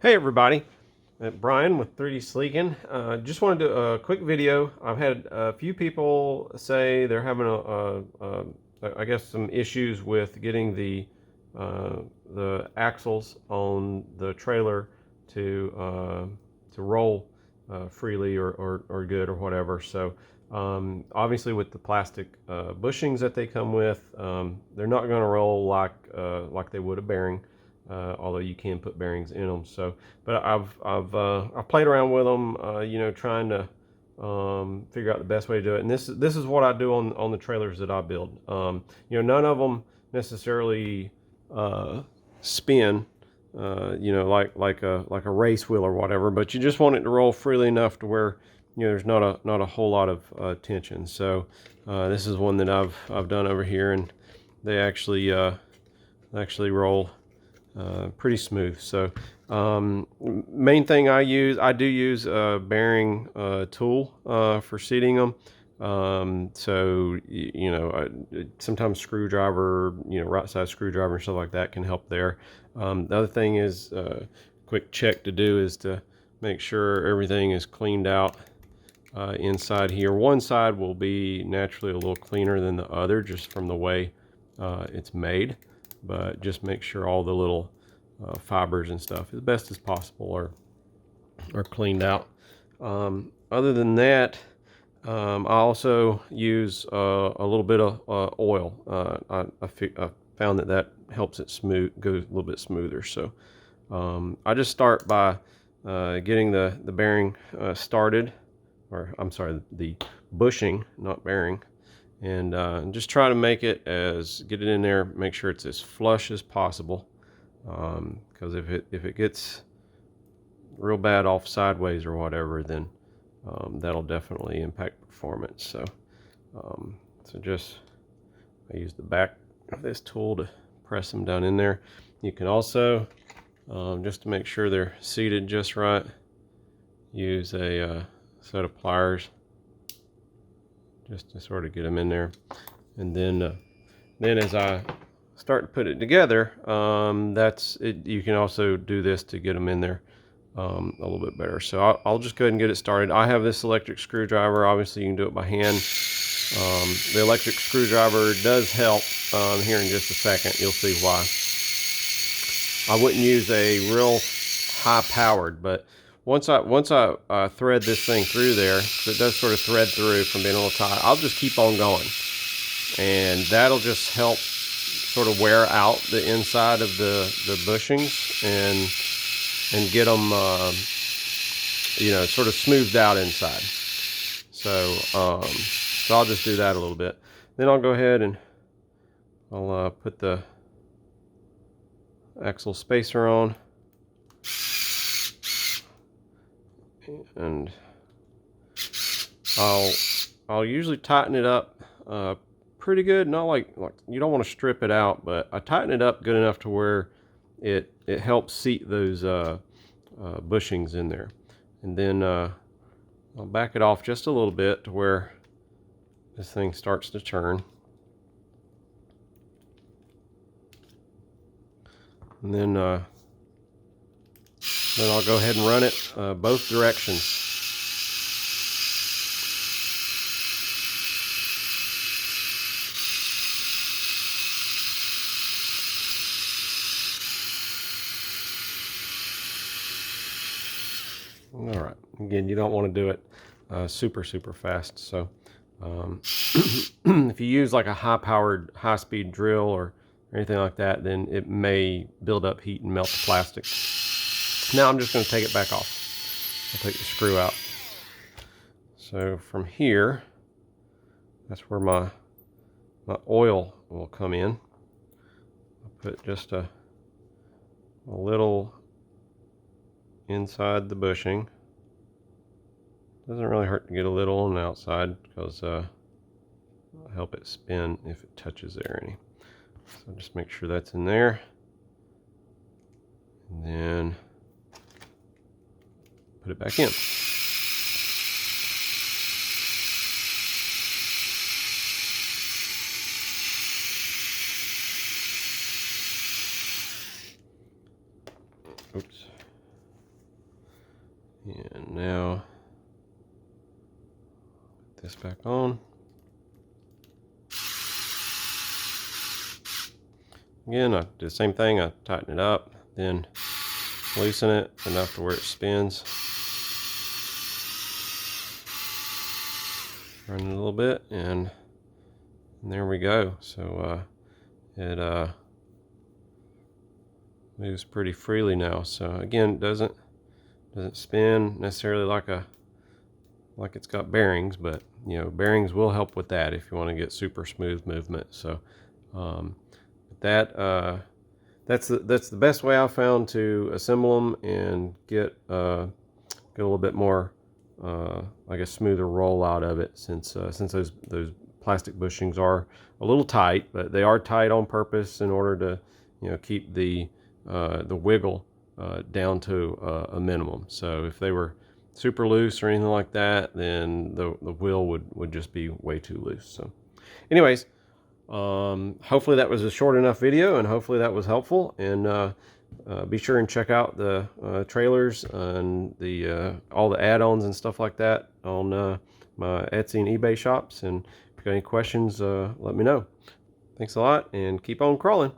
Hey everybody, Brian with 3D Sleekun. Just wanted to do a quick video. I've had a few people say they're having I guess some issues with getting the axles on the trailer to roll freely or good or whatever. So obviously with the plastic bushings that they come with, they're not going to roll like they would a bearing. Although you can put bearings in them. So, but I've played around with them, trying to figure out the best way to do it. And this is what I do on the trailers that I build. None of them necessarily spin, like a race wheel or whatever. But you just want it to roll freely enough to where there's not a whole lot of tension. So this is one that I've done over here, and they actually roll pretty smooth. So main thing I do use a bearing tool for seating them. Sometimes screwdriver, right side screwdriver and stuff like that can help there. The other thing is quick check to do is to make sure everything is cleaned out inside here. One side will be naturally a little cleaner than the other just from the way it's made, but just make sure all the little fibers and stuff as best as possible are cleaned out. Other than that, I also use a little bit of oil. I found that helps it go a little bit smoother. So I just start by getting the bearing started, or I'm sorry, the bushing, not bearing. And just try to get it in there, make sure it's as flush as possible, because if it gets real bad off sideways or whatever, then that'll definitely impact performance. So I use the back of this tool to press them down in there. You can also, just to make sure they're seated just right, use a set of pliers just to sort of get them in there. And then as I start to put it together, that's it. You can also do this to get them in there a little bit better. So I'll just go ahead and get it started. I have this electric screwdriver. Obviously you can do it by hand. The electric screwdriver does help. Here in just a second you'll see why. I wouldn't use a real high powered, but once I thread this thing through there, so it does sort of thread through from being a little tight, I'll just keep on going, and that'll just help sort of wear out the inside of the bushings and get them sort of smoothed out inside. So I'll just do that a little bit. Then I'll go ahead and I'll put the axle spacer on. And I'll usually tighten it up pretty good. Not like you don't want to strip it out, but I tighten it up good enough to where it helps seat those bushings in there. And then I'll back it off just a little bit to where this thing starts to turn. And then I'll go ahead and run it both directions. All right. Again, you don't want to do it super fast. So if you use like a high-powered, high-speed drill or anything like that, then it may build up heat and melt the plastic. Now I'm just going to take it back off. I'll take the screw out. So from here, that's where my oil will come in. I'll put just a little inside the bushing. Doesn't really hurt to get a little on the outside, because it'll help it spin if it touches there any. So just make sure that's in there. And then put it back in. Oops. Now, put this back on. Again, I do the same thing. I tighten it up, then loosen it enough to where it spins. Run it a little bit, and there we go. So it moves pretty freely now. So again, it doesn't spin necessarily like it's got bearings, but you know, bearings will help with that if you want to get super smooth movement. So that's the best way I've found to assemble them and get a little bit more I guess smoother roll out of it, since those plastic bushings are a little tight, but they are tight on purpose in order to, you know, keep the wiggle down to a minimum. So if they were super loose or anything like that, then the wheel would just be way too loose. So anyways, hopefully that was a short enough video, and hopefully that was helpful. And be sure and check out the trailers and the all the add-ons and stuff like that on my Etsy and eBay shops. And if you got any questions, let me know. Thanks a lot, and keep on crawling.